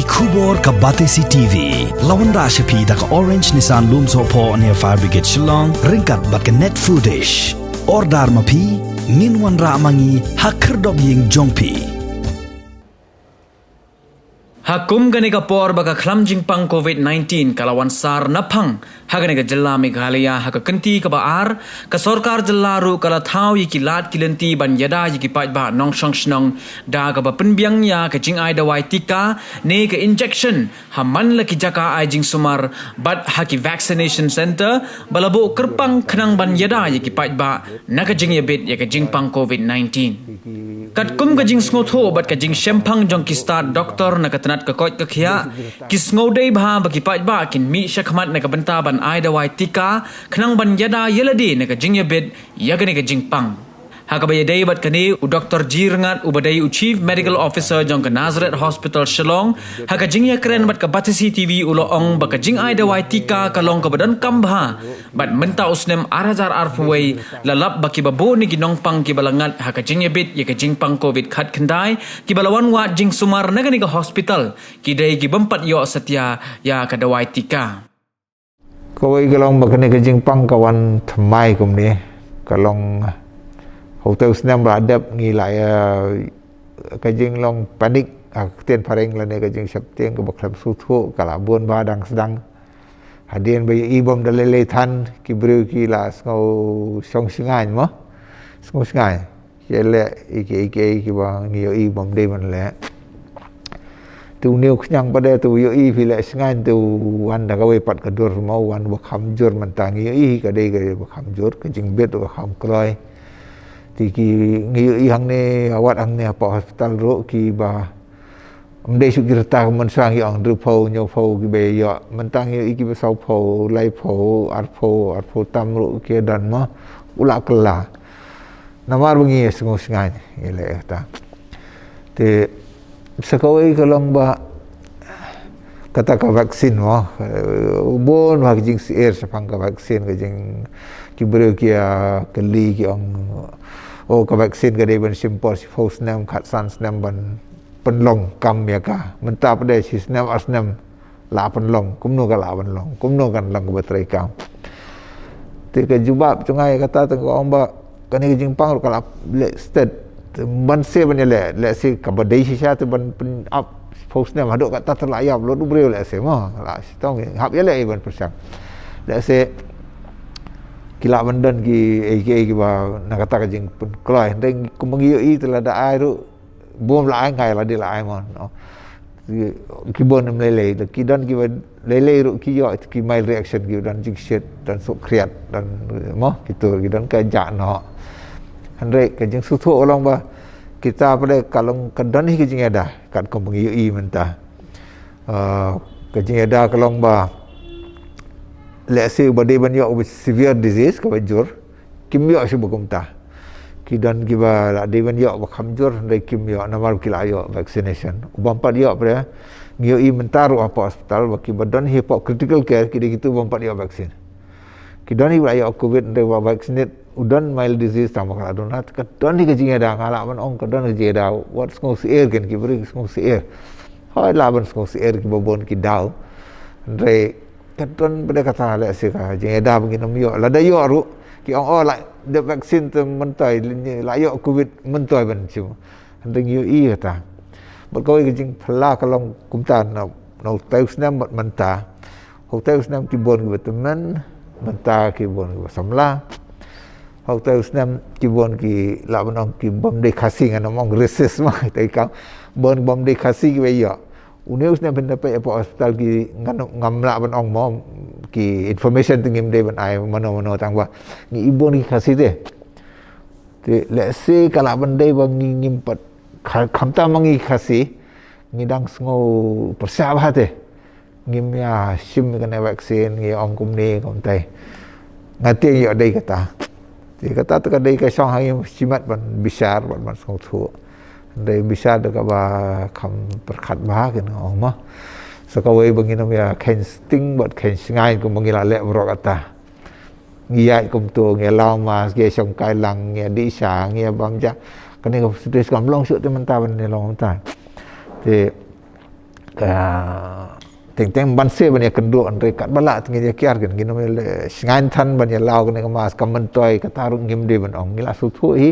Kubor ka Batesi TV. Lawan Rashapi da ka Orange Nissan Lumso po near Fire Brigade Shillong. Ringkat bat ka net foodish. Ordar mapi. Minwan ra mangi hakerdog ying jongpi. Hakum gani ka por baka klamjing pang COVID-19 kalawan sar napang hagani ka jilla Meghalaya haka kenti ka baar ka sorkar jilla ru kala thau yi kilat kilenti ban yada yi ki paj ba nong shong shnong da ka ba penbiang ya ka jing ai dawai tika ne ka injection haman la ki jaka ai jing sumar bat haki vaccination center balabo kerpang khnang ban yada yi ki paj ba naka jing yabit ya ka jing pang COVID-19 kat kum ka jing snotho bat ka jing shempang jong ki start doctor na ka ka kot ka khia kis ngodei bha baki paj ba kin mi shakmat na ka banta ban ai dawai tika khnang ban yada yeladi na ka jingya bed yagani ka jingpang hakabaya dei bat kani u Dr. Jirangat u badai u Chief Medical Officer jong ka Nazareth Hospital Shillong haka jingya kren bat ka Batesi TV u loong baka jing ai dawai tika ka long ka badan kambha bat menta usnem arajar arfway lalap baki babo ni ginong pang ki balangat haka jingya bed ya ka jingpang COVID khat khandai ki balawan wat jing sumar nagani ka hospital ki dei ki bampat yo satya ya ka dawai tika kawai kalong bakani ka jingpang kawan thamai kumni kalong hotel senam beradab ngilai kajing long panik tian pareng lane kajing septiang ke baklam suthu kalabun badang sedang hadian bayi ibom dalele than ki bru ki la ngau song singai mo ngau singai yele ike ki ba ngiyo ibom de man le tu niu knyang pada tu yo i pile singai tu wan da kawe pat kadur mau wan bakham jur man tangi i ka de ka bakham jur kajing bet bakham kloi tiki ngiyo ihang ni awat ang ni apa hospital ro ki ba mde su kirta man sang yang dru pho nyo pho ki be yo mentang yo iki besau pho lai pho ar pho tam ro ki dan ma ula kala namar bengi sengo sengai ile ta te sekawai kalong ba kata ka vaksin mo bon wa jing air sapang ka vaksin ka jing ki bro ki kali ki ong o ka vaksin ka de ban simpor si fos nam khat san nam ban penlong kam ya ka menta pada si nam asnam la penlong kumno ka la penlong kumno kan lang ka batrai kam te ka jubab chungai kata teng ong ba kani ka jingpang ka la le state ban se ban le se ka badai si sha tu ban pen up fos nam hadok ka ta terlayap lo du breu le se mo la si tong hap ya le ban persang le se kila bandan ki ki ba nakata ka jing pun kloi deng kumangiyo i tela da ai ru bom la ai ngai la de la ai mon no ki bon lele ki dan ki lele ru ki yo ki mild reaction ki dan jing shit dan sok kriat dan mo gitu ki dan ka ja no andre ka jing su thu long ba kita pada kalong kedan hi ki jing ada kat kumangiyo i mentah ka jing ada kalong ba let's say badai banyak with severe disease ka bajur kimyo si bagumta kidan kiba la de banyak bakhamjur dai kimyo namar kilayo vaccination ubampat dia pada ngio i mentaru apa hospital baki badan hi po critical care kidi gitu ubampat dia vaksin kidan hi ayo covid de vaccinate udan mild disease tama kala donat kadan hi kajing ada ngala man ong kadan ji ada what ngos air kan ki beri ngos air hai laban ngos air ki babon ki daw andre kadon pada kata le se ka jeng ada begini yo la da yo ru ki ong la de vaksin tu mentai la yo covid mentai ban chu deng yo i kata berkoi ke jing phala kalong kumtan no tau snam menta hotel snam ki bon ki teman menta ki bon ki samla hotel snam ki bon ki la ban ki bom de khasi ngan mong reses ma tai ka bon bom de khasi ki yo uneus na pendapat apa hospital ki ngamla ban ong mom ki information tingim de ban ai mano tangwa ni ibu ni kasih de let's say kala ban de bang ngimpat khamta mangi kasih ngidang sngo persabah de ngim ya sim kena vaksin ngi ong kum ni kom tai ngati yo de kata tu ka de ka song hang simat ban bisar ban sngo thu dari bisa ada kaba kam perkat bah kan oma sekawai benginam ya ken sting buat ken singai ko mengila le brok ata ngiyai kum tu ngelau mas ge song kai lang nge di sa nge bamja kani ko stres kam long su te menta ban ne long ta te teng banse ban ya kendo andre kat bala tingi dia kiar kan gino mele ngan than ban ya law kan mas kamen toy katarung ngim de ban ong ngila su thu hi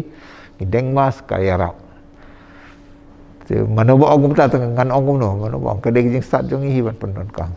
ngideng mas kaya rap te mano ba ong ta ngan ong no mano ba ka de jing sat jong hi ban pen ka